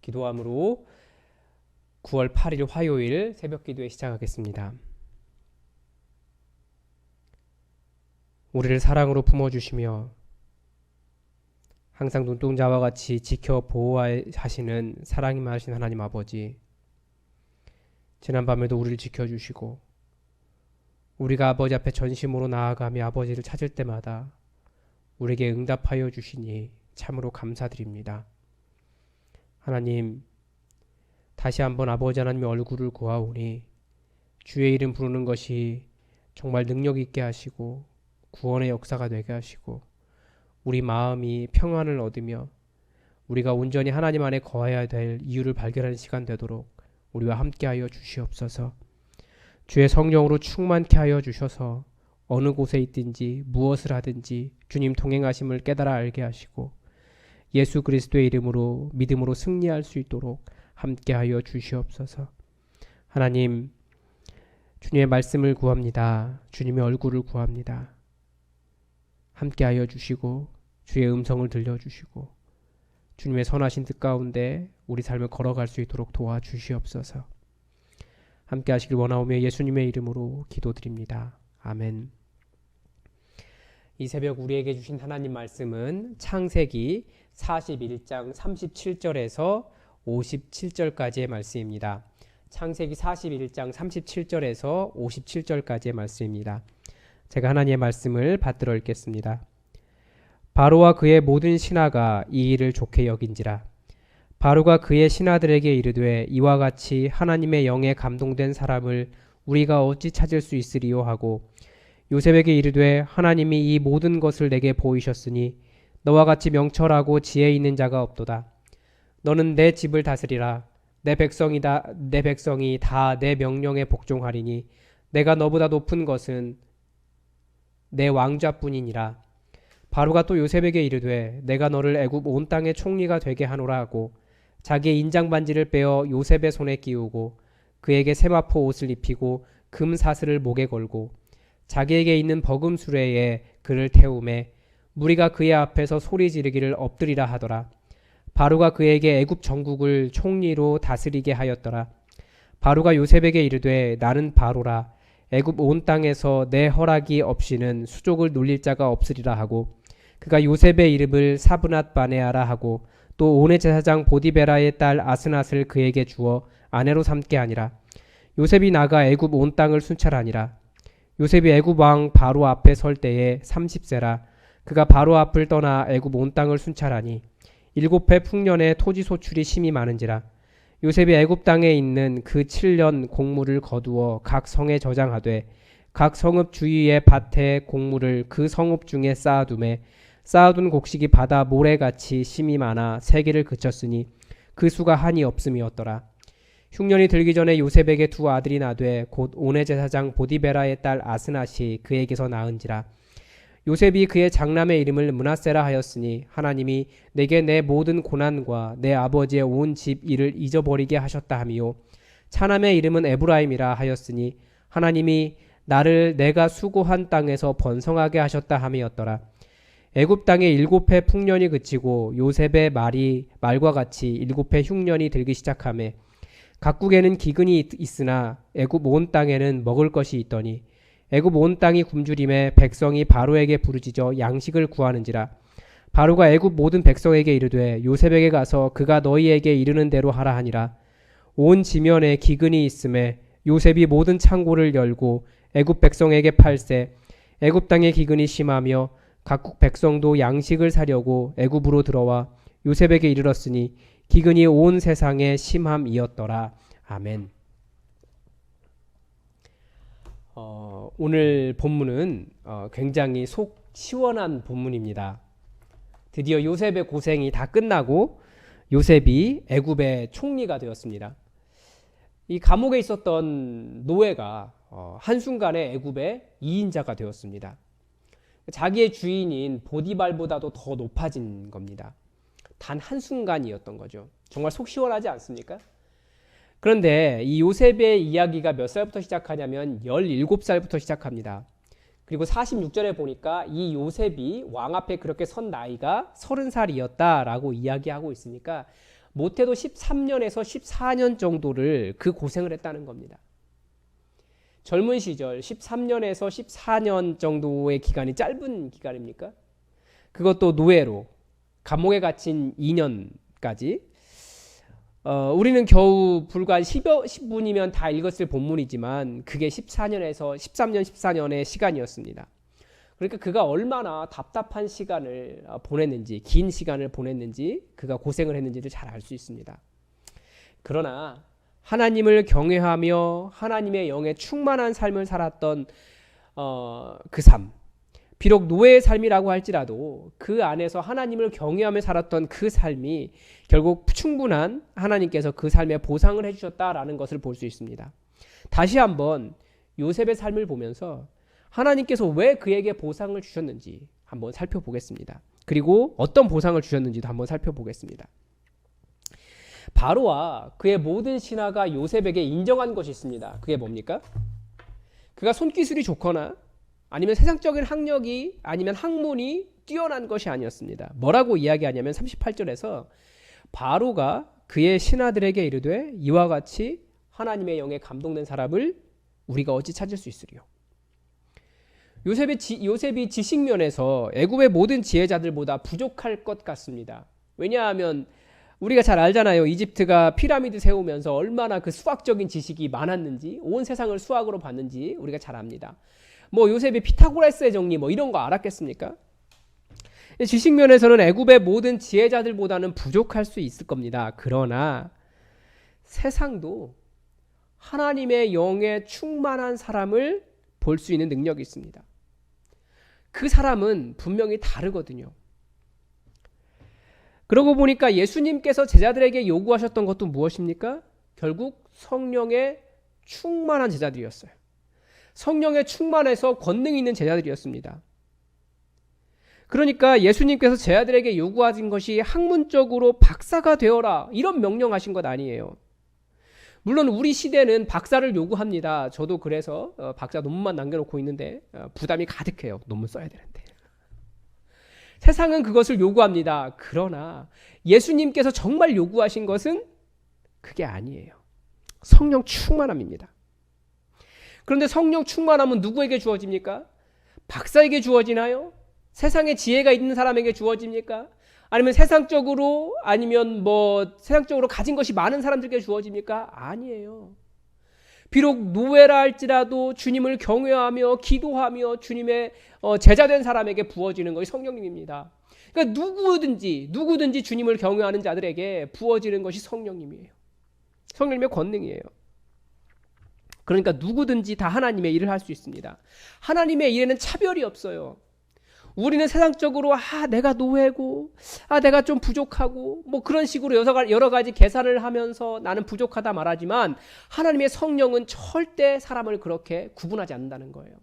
기도함으로 9월 8일 화요일 새벽 기도에 시작하겠습니다. 우리를 사랑으로 품어주시며 항상 눈동자와 같이 지켜 보호하시는 사랑이 많으신 하나님 아버지, 지난밤에도 우리를 지켜주시고 우리가 아버지 앞에 전심으로 나아가며 아버지를 찾을 때마다 우리에게 응답하여 주시니 참으로 감사드립니다. 하나님, 다시 한번 아버지 하나님의 얼굴을 구하오니 주의 이름 부르는 것이 정말 능력 있게 하시고 구원의 역사가 되게 하시고 우리 마음이 평안을 얻으며 우리가 온전히 하나님 안에 거해야 될 이유를 발견하는 시간 되도록 우리와 함께하여 주시옵소서. 주의 성령으로 충만케 하여 주셔서 어느 곳에 있든지 무엇을 하든지 주님 동행하심을 깨달아 알게 하시고 예수 그리스도의 이름으로 믿음으로 승리할 수 있도록 함께하여 주시옵소서. 하나님, 주님의 말씀을 구합니다. 주님의 얼굴을 구합니다. 함께하여 주시고 주의 음성을 들려주시고 주님의 선하신 뜻 가운데 우리 삶을 걸어갈 수 있도록 도와주시옵소서. 함께하시길 원하오며 예수님의 이름으로 기도드립니다. 아멘. 이 새벽 우리에게 주신 하나님 말씀은 창세기 41장 37절에서 57절까지의 말씀입니다. 창세기 41장 37절에서 57절까지의 말씀입니다. 제가 하나님의 말씀을 받들어 읽겠습니다. 바로와 그의 모든 신하가 이 일을 좋게 여긴지라. 바로가 그의 신하들에게 이르되 이와 같이 하나님의 영에 감동된 사람을 우리가 어찌 찾을 수 있으리요 하고 요셉에게 이르되 하나님이 이 모든 것을 내게 보이셨으니 너와 같이 명철하고 지혜 있는 자가 없도다. 너는 내 집을 다스리라. 내 백성이 다 내 명령에 복종하리니 내가 너보다 높은 것은 내 왕좌뿐이니라. 바로가 또 요셉에게 이르되 내가 너를 애굽 온 땅의 총리가 되게 하노라 하고 자기의 인장 반지를 빼어 요셉의 손에 끼우고 그에게 세마포 옷을 입히고 금 사슬을 목에 걸고 자기에게 있는 버금 수레에 그를 태우매 무리가 그의 앞에서 소리 지르기를 엎드리라 하더라. 바로가 그에게 애굽 전국을 총리로 다스리게 하였더라. 바로가 요셉에게 이르되 나는 바로라. 애굽 온 땅에서 내 허락이 없이는 수족을 놀릴 자가 없으리라 하고 그가 요셉의 이름을 사브낫 바네아라 하고 또 온의 제사장 보디베라의 딸 아스낫을 그에게 주어 아내로 삼게 하니라. 요셉이 나가 애굽 온 땅을 순찰하니라. 요셉이 애굽 왕 바로 앞에 설 때에 30세라. 그가 바로 앞을 떠나 애굽 온 땅을 순찰하니 7해 풍년에 토지 소출이 심히 많은지라. 요셉이 애굽 땅에 있는 그 7년 곡물을 거두어 각 성에 저장하되 각 성읍 주위의 밭에 곡물을 그 성읍 중에 쌓아두매 쌓아둔 곡식이 바다 모래같이 심이 많아 세기를 그쳤으니 그 수가 한이 없음이었더라. 흉년이 들기 전에 요셉에게 두 아들이 나되 곧 온의 제사장 보디베라의 딸 아스낫이 그에게서 낳은지라. 요셉이 그의 장남의 이름을 므낫세라 하였으니 하나님이 내게 내 모든 고난과 내 아버지의 온 집 일을 잊어버리게 하셨다 하미요. 차남의 이름은 에브라임이라 하였으니 하나님이 나를 내가 수고한 땅에서 번성하게 하셨다 함이었더라. 애굽 땅에 7해 풍년이 그치고 요셉의 말과 같이 7해 흉년이 들기 시작하매 각국에는 기근이 있으나 애굽 온 땅에는 먹을 것이 있더니 애굽 온 땅이 굶주림에 백성이 바로에게 부르짖어 양식을 구하는지라. 바로가 애굽 모든 백성에게 이르되 요셉에게 가서 그가 너희에게 이르는 대로 하라 하니라. 온 지면에 기근이 있음에 요셉이 모든 창고를 열고 애굽 백성에게 팔세. 애굽 땅의 기근이 심하며 각국 백성도 양식을 사려고 애굽으로 들어와 요셉에게 이르렀으니 기근이 온 세상에 심함이었더라. 아멘. 오늘 본문은 굉장히 속 시원한 본문입니다. 드디어 요셉의 고생이 다 끝나고 요셉이 애굽의 총리가 되었습니다. 이 감옥에 있었던 노예가 한순간에 애굽의 2인자가 되었습니다. 자기의 주인인 보디발보다도 더 높아진 겁니다. 단 한순간이었던 거죠. 정말 속 시원하지 않습니까? 그런데 이 요셉의 이야기가 몇 살부터 시작하냐면 17살부터 시작합니다. 그리고 46절에 보니까 이 요셉이 왕 앞에 그렇게 선 나이가 30살이었다라고 이야기하고 있으니까 못해도 13년에서 14년 정도를 그 고생을 했다는 겁니다. 젊은 시절 13년에서 14년 정도의 기간이 짧은 기간입니까? 그것도 노예로 감옥에 gat힌 2년까지. 우리는 겨우 불과 10분이면 다 읽었을 본문이지만 그게 14년에서 13년, 14년의 시간이었습니다. 그러니까 그가 얼마나 답답한 시간을 보냈는지, 긴 시간을 보냈는지, 그가 고생을 했는지를 잘 알 수 있습니다. 그러나 하나님을 경외하며 하나님의 영에 충만한 삶을 살았던 그 삶, 비록 노예의 삶이라고 할지라도 그 안에서 하나님을 경외하며 살았던 그 삶이 결국 충분한 하나님께서 그 삶에 보상을 해주셨다라는 것을 볼 수 있습니다. 다시 한번 요셉의 삶을 보면서 하나님께서 왜 그에게 보상을 주셨는지 한번 살펴보겠습니다. 그리고 어떤 보상을 주셨는지도 한번 살펴보겠습니다. 바로와 그의 모든 신하가 요셉에게 인정한 것이 있습니다. 그게 뭡니까? 그가 손기술이 좋거나 아니면 세상적인 학력이 아니면 학문이 뛰어난 것이 아니었습니다. 뭐라고 이야기하냐면 38절에서 바로가 그의 신하들에게 이르되 이와 같이 하나님의 영에 감동된 사람을 우리가 어찌 찾을 수 있으리요. 요셉이 지식면에서 애굽의 모든 지혜자들보다 부족할 것 같습니다. 왜냐하면 우리가 잘 알잖아요. 이집트가 피라미드 세우면서 얼마나 그 수학적인 지식이 많았는지, 온 세상을 수학으로 봤는지 우리가 잘 압니다. 뭐 요셉이 피타고라스의 정리 뭐 이런 거 알았겠습니까? 지식면에서는 애굽의 모든 지혜자들보다는 부족할 수 있을 겁니다. 그러나 세상도 하나님의 영에 충만한 사람을 볼 수 있는 능력이 있습니다. 그 사람은 분명히 다르거든요. 그러고 보니까 예수님께서 제자들에게 요구하셨던 것도 무엇입니까? 결국 성령에 충만한 제자들이었어요. 성령에 충만해서 권능 있는 제자들이었습니다. 그러니까 예수님께서 제자들에게 요구하신 것이 학문적으로 박사가 되어라 이런 명령하신 것 아니에요. 물론 우리 시대는 박사를 요구합니다. 저도 그래서 박사 논문만 남겨놓고 있는데 부담이 가득해요. 논문 써야 되는데. 세상은 그것을 요구합니다. 그러나 예수님께서 정말 요구하신 것은 그게 아니에요. 성령 충만함입니다. 그런데 성령 충만함은 누구에게 주어집니까? 박사에게 주어지나요? 세상에 지혜가 있는 사람에게 주어집니까? 아니면 세상적으로 세상적으로 가진 것이 많은 사람들에게 주어집니까? 아니에요. 비록 노예라 할지라도 주님을 경외하며 기도하며 주님의 제자된 사람에게 부어지는 것이 성령님입니다. 그러니까 누구든지 주님을 경외하는 자들에게 부어지는 것이 성령님이에요. 성령님의 권능이에요. 그러니까 누구든지 다 하나님의 일을 할 수 있습니다. 하나님의 일에는 차별이 없어요. 우리는 세상적으로 내가 노예고 내가 좀 부족하고 뭐 그런 식으로 여러 가지 계산을 하면서 나는 부족하다 말하지만 하나님의 성령은 절대 사람을 그렇게 구분하지 않는다는 거예요.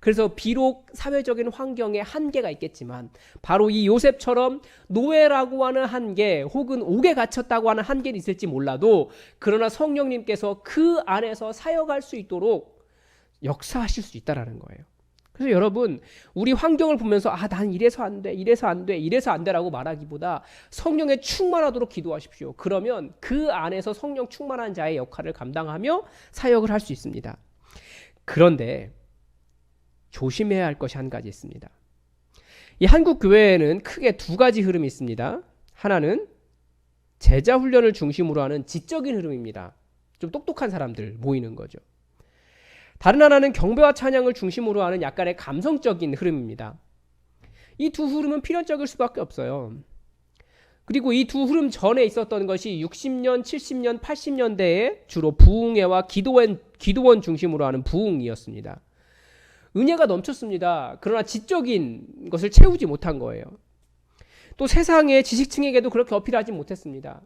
그래서 비록 사회적인 환경에 한계가 있겠지만 바로 이 요셉처럼 노예라고 하는 한계 혹은 옥에 갇혔다고 하는 한계는 있을지 몰라도 그러나 성령님께서 그 안에서 사역할 수 있도록 역사하실 수 있다는 거예요. 그래서 여러분 우리 환경을 보면서 난 이래서 안 돼, 이래서 안 돼, 이래서 안 돼라고 말하기보다 성령에 충만하도록 기도하십시오. 그러면 그 안에서 성령 충만한 자의 역할을 감당하며 사역을 할 수 있습니다. 그런데 조심해야 할 것이 한 가지 있습니다. 이 한국 교회에는 크게 두 가지 흐름이 있습니다. 하나는 제자 훈련을 중심으로 하는 지적인 흐름입니다. 좀 똑똑한 사람들 모이는 거죠. 다른 하나는 경배와 찬양을 중심으로 하는 약간의 감성적인 흐름입니다. 이 두 흐름은 필연적일 수밖에 없어요. 그리고 이 두 흐름 전에 있었던 것이 60년, 70년, 80년대에 주로 부흥회와 기도원 중심으로 하는 부흥이었습니다. 은혜가 넘쳤습니다. 그러나 지적인 것을 채우지 못한 거예요. 또 세상의 지식층에게도 그렇게 어필하지 못했습니다.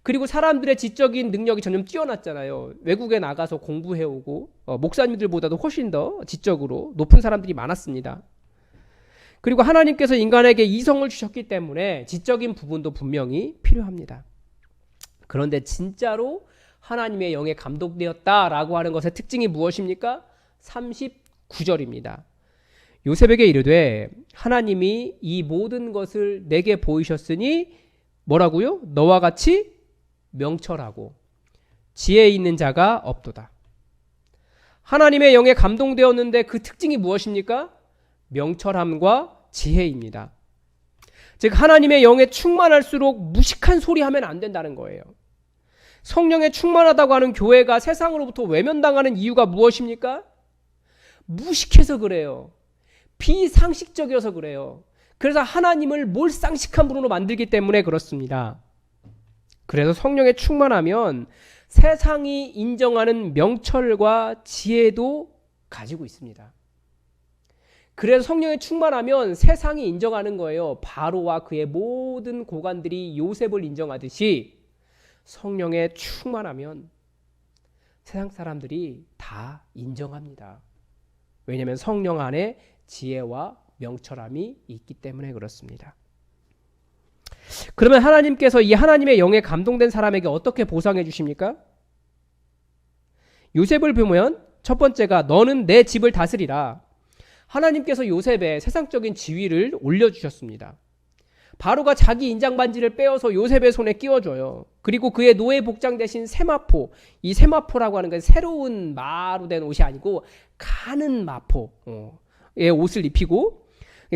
그리고 사람들의 지적인 능력이 점점 뛰어났잖아요. 외국에 나가서 공부해오고 목사님들보다도 훨씬 더 지적으로 높은 사람들이 많았습니다. 그리고 하나님께서 인간에게 이성을 주셨기 때문에 지적인 부분도 분명히 필요합니다. 그런데 진짜로 하나님의 영에 감동되었다라고 하는 것의 특징이 무엇입니까? 39절입니다. 요셉에게 이르되 하나님이 이 모든 것을 내게 보이셨으니 뭐라고요? 너와 같이 명철하고 지혜 있는 자가 없도다. 하나님의 영에 감동되었는데 그 특징이 무엇입니까? 명철함과 지혜입니다. 즉 하나님의 영에 충만할수록 무식한 소리 하면 안 된다는 거예요. 성령에 충만하다고 하는 교회가 세상으로부터 외면당하는 이유가 무엇입니까? 무식해서 그래요. 비상식적이어서 그래요. 그래서 하나님을 몰상식한 분으로 만들기 때문에 그렇습니다. 그래서 성령에 충만하면 세상이 인정하는 명철과 지혜도 가지고 있습니다. 그래서 성령에 충만하면 세상이 인정하는 거예요. 바로와 그의 모든 고관들이 요셉을 인정하듯이 성령에 충만하면 세상 사람들이 다 인정합니다. 왜냐하면 성령 안에 지혜와 명철함이 있기 때문에 그렇습니다. 그러면 하나님께서 이 하나님의 영에 감동된 사람에게 어떻게 보상해 주십니까? 요셉을 보면 첫 번째가 너는 내 집을 다스리라. 하나님께서 요셉의 세상적인 지위를 올려주셨습니다. 바로가 자기 인장반지를 빼어서 요셉의 손에 끼워줘요. 그리고 그의 노예 복장 대신 세마포, 이 세마포라고 하는 건 새로운 마로 된 옷이 아니고 가는 마포의 옷을 입히고,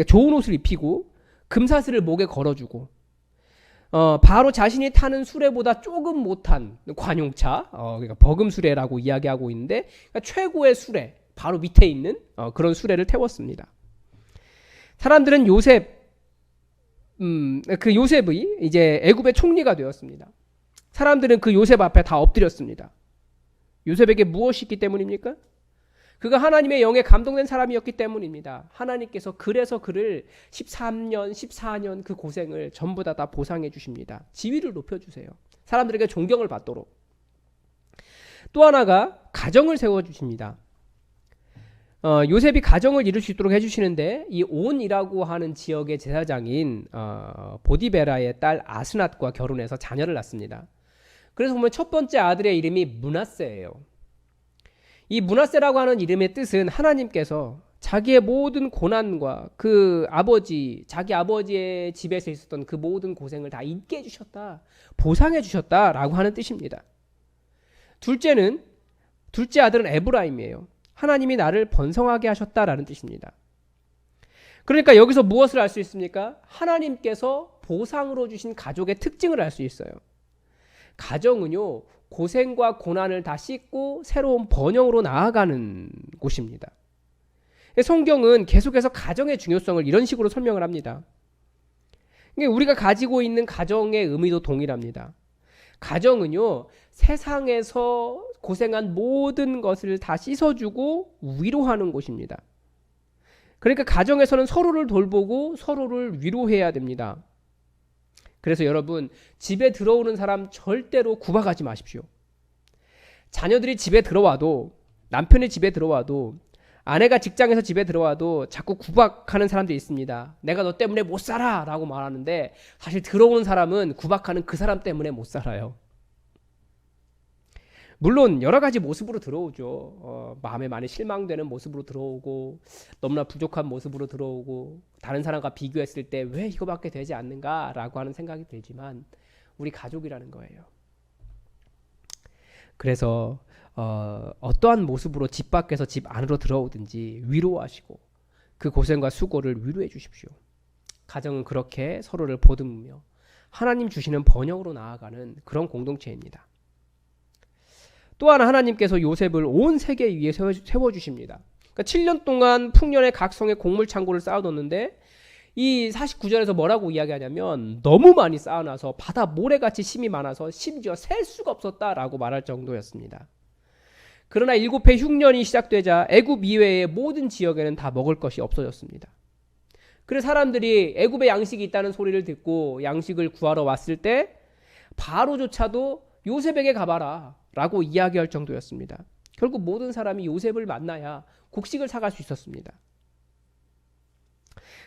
좋은 옷을 입히고 금사슬을 목에 걸어주고, 바로 자신이 타는 수레보다 조금 못한 관용차, 그러니까 버금수레라고 이야기하고 있는데, 그러니까 최고의 수레, 바로 밑에 있는 그런 수레를 태웠습니다. 사람들은 그 요셉이 이제 애굽의 총리가 되었습니다. 사람들은 그 요셉 앞에 다 엎드렸습니다. 요셉에게 무엇이 있기 때문입니까? 그가 하나님의 영에 감동된 사람이었기 때문입니다. 하나님께서 그래서 그를 13년, 14년 그 고생을 전부 다 보상해 주십니다. 지위를 높여주세요. 사람들에게 존경을 받도록. 또 하나가 가정을 세워주십니다. 요셉이 가정을 이룰 수 있도록 해주시는데 이 온이라고 하는 지역의 제사장인 보디베라의 딸 아스낫과 결혼해서 자녀를 낳습니다. 그래서 보면 첫 번째 아들의 이름이 므낫세예요. 이 므낫세라고 하는 이름의 뜻은 하나님께서 자기의 모든 고난과 그 자기 아버지의 집에서 있었던 그 모든 고생을 다 잊게 해주셨다, 보상해 주셨다라고 하는 뜻입니다. 둘째 아들은 에브라임이에요. 하나님이 나를 번성하게 하셨다라는 뜻입니다. 그러니까 여기서 무엇을 알 수 있습니까? 하나님께서 보상으로 주신 가족의 특징을 알 수 있어요. 가정은요, 고생과 고난을 다 씻고 새로운 번영으로 나아가는 곳입니다. 성경은 계속해서 가정의 중요성을 이런 식으로 설명을 합니다. 우리가 가지고 있는 가정의 의미도 동일합니다. 가정은요, 세상에서 고생한 모든 것을 다 씻어주고 위로하는 곳입니다. 그러니까 가정에서는 서로를 돌보고 서로를 위로해야 됩니다. 그래서 여러분, 집에 들어오는 사람 절대로 구박하지 마십시오. 자녀들이 집에 들어와도, 남편이 집에 들어와도, 아내가 직장에서 집에 들어와도 자꾸 구박하는 사람들이 있습니다. 내가 너 때문에 못 살아 라고 말하는데 사실 들어오는 사람은 구박하는 그 사람 때문에 못 살아요. 물론 여러 가지 모습으로 들어오죠. 마음에 많이 실망되는 모습으로 들어오고, 너무나 부족한 모습으로 들어오고, 다른 사람과 비교했을 때 왜 이거밖에 되지 않는가라고 하는 생각이 들지만 우리 가족이라는 거예요. 그래서 어떠한 모습으로 집 밖에서 집 안으로 들어오든지 위로하시고 그 고생과 수고를 위로해 주십시오. 가정은 그렇게 서로를 보듬으며 하나님 주시는 번영으로 나아가는 그런 공동체입니다. 또 하나, 하나님께서 요셉을 온 세계 위에 세워주십니다. 그러니까 7년 동안 풍년의 각성의 곡물 창고를 쌓아뒀는데 이 49절에서 뭐라고 이야기하냐면 너무 많이 쌓아놔서 바다 모래같이 심이 많아서 심지어 셀 수가 없었다라고 말할 정도였습니다. 그러나 7해 흉년이 시작되자 애굽 이외의 모든 지역에는 다 먹을 것이 없어졌습니다. 그래서 사람들이 애굽에 양식이 있다는 소리를 듣고 양식을 구하러 왔을 때 바로조차도 요셉에게 가봐라 라고 이야기할 정도였습니다. 결국 모든 사람이 요셉을 만나야 곡식을 사갈 수 있었습니다.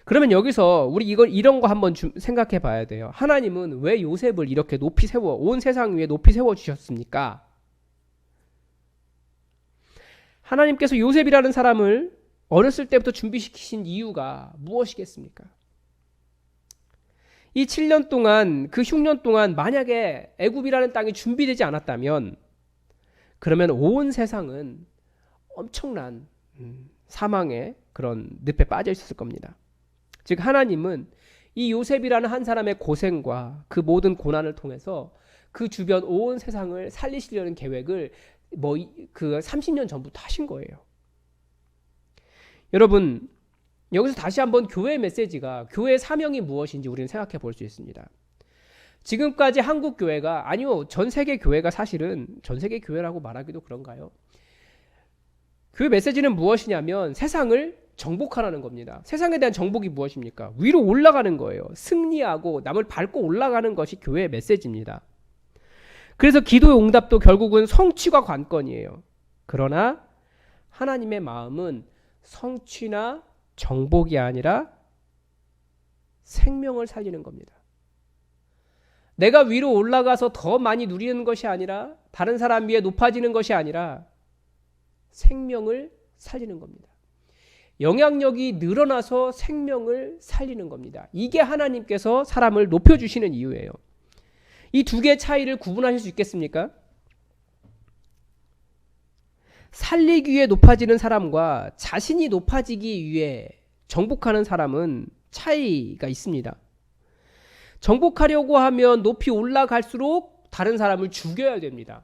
그러면 여기서 우리 이런 거 한번 생각해 봐야 돼요. 하나님은 왜 요셉을 이렇게 온 세상 위에 높이 세워 주셨습니까? 하나님께서 요셉이라는 사람을 어렸을 때부터 준비시키신 이유가 무엇이겠습니까? 이 7년 동안, 그 흉년 동안 만약에 애굽이라는 땅이 준비되지 않았다면 그러면 온 세상은 엄청난 사망의 그런 늪에 빠져 있었을 겁니다. 즉 하나님은 이 요셉이라는 한 사람의 고생과 그 모든 고난을 통해서 그 주변 온 세상을 살리시려는 계획을 그 30년 전부터 하신 거예요. 여러분, 여기서 다시 한번 교회의 메시지가, 교회의 사명이 무엇인지 우리는 생각해 볼 수 있습니다. 지금까지 한국 교회가, 아니요, 전 세계 교회가, 사실은 전 세계 교회라고 말하기도 그런가요? 교회 메시지는 무엇이냐면 세상을 정복하라는 겁니다. 세상에 대한 정복이 무엇입니까? 위로 올라가는 거예요. 승리하고 남을 밟고 올라가는 것이 교회의 메시지입니다. 그래서 기도의 응답도 결국은 성취가 관건이에요. 그러나 하나님의 마음은 성취나 정복이 아니라 생명을 살리는 겁니다. 내가 위로 올라가서 더 많이 누리는 것이 아니라, 다른 사람 위에 높아지는 것이 아니라 생명을 살리는 겁니다. 영향력이 늘어나서 생명을 살리는 겁니다. 이게 하나님께서 사람을 높여주시는 이유예요. 이 두 개의 차이를 구분하실 수 있겠습니까? 살리기 위해 높아지는 사람과 자신이 높아지기 위해 정복하는 사람은 차이가 있습니다. 정복하려고 하면 높이 올라갈수록 다른 사람을 죽여야 됩니다.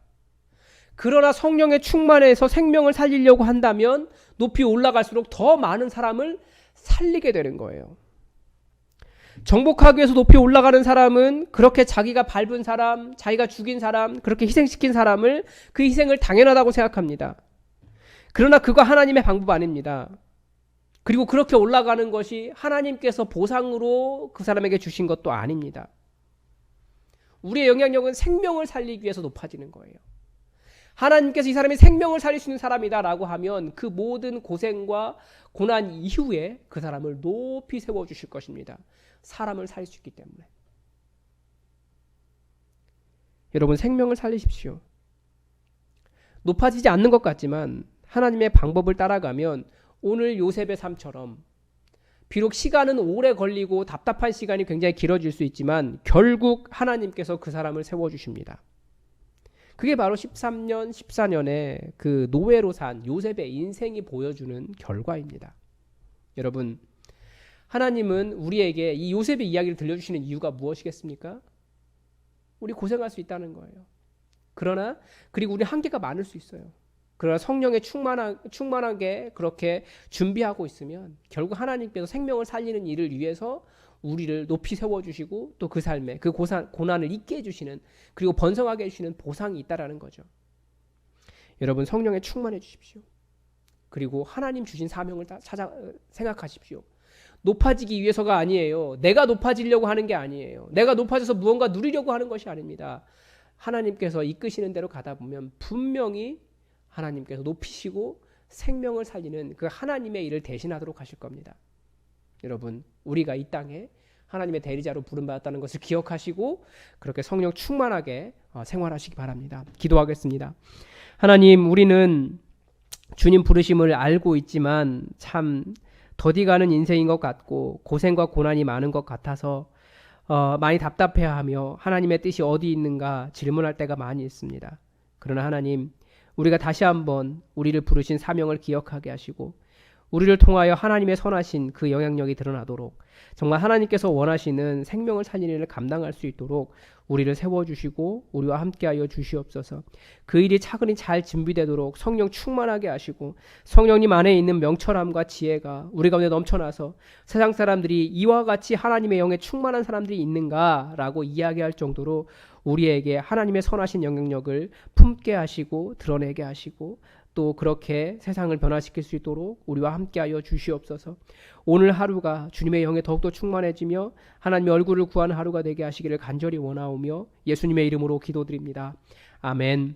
그러나 성령의 충만해서 생명을 살리려고 한다면 높이 올라갈수록 더 많은 사람을 살리게 되는 거예요. 정복하기 위해서 높이 올라가는 사람은 그렇게 자기가 밟은 사람, 자기가 죽인 사람, 그렇게 희생시킨 사람을, 그 희생을 당연하다고 생각합니다. 그러나 그거 하나님의 방법 아닙니다. 그리고 그렇게 올라가는 것이 하나님께서 보상으로 그 사람에게 주신 것도 아닙니다. 우리의 영향력은 생명을 살리기 위해서 높아지는 거예요. 하나님께서 이 사람이 생명을 살릴 수 있는 사람이다라고 하면 그 모든 고생과 고난 이후에 그 사람을 높이 세워주실 것입니다. 사람을 살릴 수 있기 때문에. 여러분, 생명을 살리십시오. 높아지지 않는 것 같지만 하나님의 방법을 따라가면 오늘 요셉의 삶처럼 비록 시간은 오래 걸리고 답답한 시간이 굉장히 길어질 수 있지만 결국 하나님께서 그 사람을 세워주십니다. 그게 바로 13년, 14년의 그 노예로 산 요셉의 인생이 보여주는 결과입니다. 여러분, 하나님은 우리에게 이 요셉의 이야기를 들려주시는 이유가 무엇이겠습니까? 우리 고생할 수 있다는 거예요. 그리고 우리 한계가 많을 수 있어요. 그러나 성령에 충만하게 그렇게 준비하고 있으면 결국 하나님께서 생명을 살리는 일을 위해서 우리를 높이 세워주시고 또 그 삶에 그 고난을 잊게 해주시는, 그리고 번성하게 해주시는 보상이 있다라는 거죠. 여러분, 성령에 충만해 주십시오. 그리고 하나님 주신 사명을 생각하십시오. 높아지기 위해서가 아니에요. 내가 높아지려고 하는 게 아니에요. 내가 높아져서 무언가 누리려고 하는 것이 아닙니다. 하나님께서 이끄시는 대로 가다 보면 분명히 하나님께서 높이시고 생명을 살리는 그 하나님의 일을 대신하도록 하실 겁니다. 여러분, 우리가 이 땅에 하나님의 대리자로 부름받았다는 것을 기억하시고 그렇게 성령 충만하게 생활하시기 바랍니다. 기도하겠습니다. 하나님, 우리는 주님 부르심을 알고 있지만 참 더디가는 인생인 것 같고 고생과 고난이 많은 것 같아서 많이 답답해하며 하나님의 뜻이 어디 있는가 질문할 때가 많이 있습니다. 그러나 하나님, 우리가 다시 한번 우리를 부르신 사명을 기억하게 하시고 우리를 통하여 하나님의 선하신 그 영향력이 드러나도록, 정말 하나님께서 원하시는 생명을 살리는 일을 감당할 수 있도록 우리를 세워주시고 우리와 함께하여 주시옵소서. 그 일이 차근히 잘 준비되도록 성령 충만하게 하시고 성령님 안에 있는 명철함과 지혜가 우리 가운데 넘쳐나서 세상 사람들이 이와 같이 하나님의 영에 충만한 사람들이 있는가라고 이야기할 정도로 우리에게 하나님의 선하신 영향력을 품게 하시고 드러내게 하시고 또 그렇게 세상을 변화시킬 수 있도록 우리와 함께하여 주시옵소서. 오늘 하루가 주님의 영에 더욱더 충만해지며 하나님의 얼굴을 구하는 하루가 되게 하시기를 간절히 원하오며 예수님의 이름으로 기도드립니다. 아멘.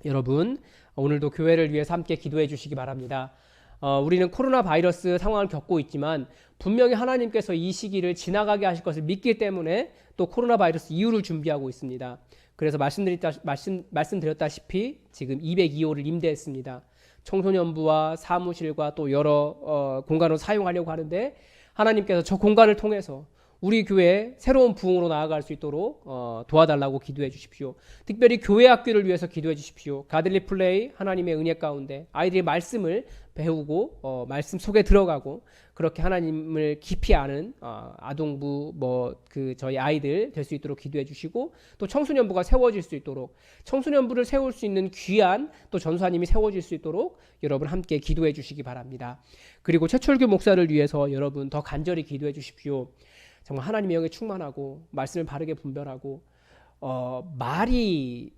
여러분, 오늘도 교회를 위해서 함께 기도해 주시기 바랍니다. 우리는 코로나 바이러스 상황을 겪고 있지만 분명히 하나님께서 이 시기를 지나가게 하실 것을 믿기 때문에 또 코로나 바이러스 이후를 준비하고 있습니다. 그래서 말씀드렸다시피 지금 202호를 임대했습니다. 청소년부와 사무실과 또 여러 공간을 사용하려고 하는데 하나님께서 저 공간을 통해서 우리 교회 새로운 부흥으로 나아갈 수 있도록 도와달라고 기도해 주십시오. 특별히 교회 학교를 위해서 기도해 주십시오. 가들리 플레이 하나님의 은혜 가운데 아이들이 말씀을 배우고 말씀 속에 들어가고 그렇게 하나님을 깊이 아는 아동부 저희 아이들 될 수 있도록 기도해 주시고, 또 청소년부가 세워질 수 있도록, 청소년부를 세울 수 있는 귀한 또 전사님이 세워질 수 있도록 여러분 함께 기도해 주시기 바랍니다. 그리고 최철규 목사를 위해서 여러분 더 간절히 기도해 주십시오. 정말 하나님의 영에 충만하고 말씀을 바르게 분별하고 말이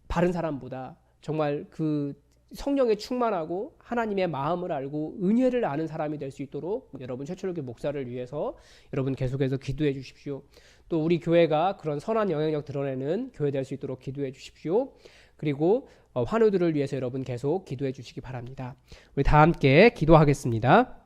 바른 사람보다 정말 그 성령에 충만하고 하나님의 마음을 알고 은혜를 아는 사람이 될 수 있도록 여러분 최철규 목사를 위해서 여러분 계속해서 기도해 주십시오. 또 우리 교회가 그런 선한 영향력 드러내는 교회 될 수 있도록 기도해 주십시오. 그리고 환우들을 위해서 여러분 계속 기도해 주시기 바랍니다. 우리 다 함께 기도하겠습니다.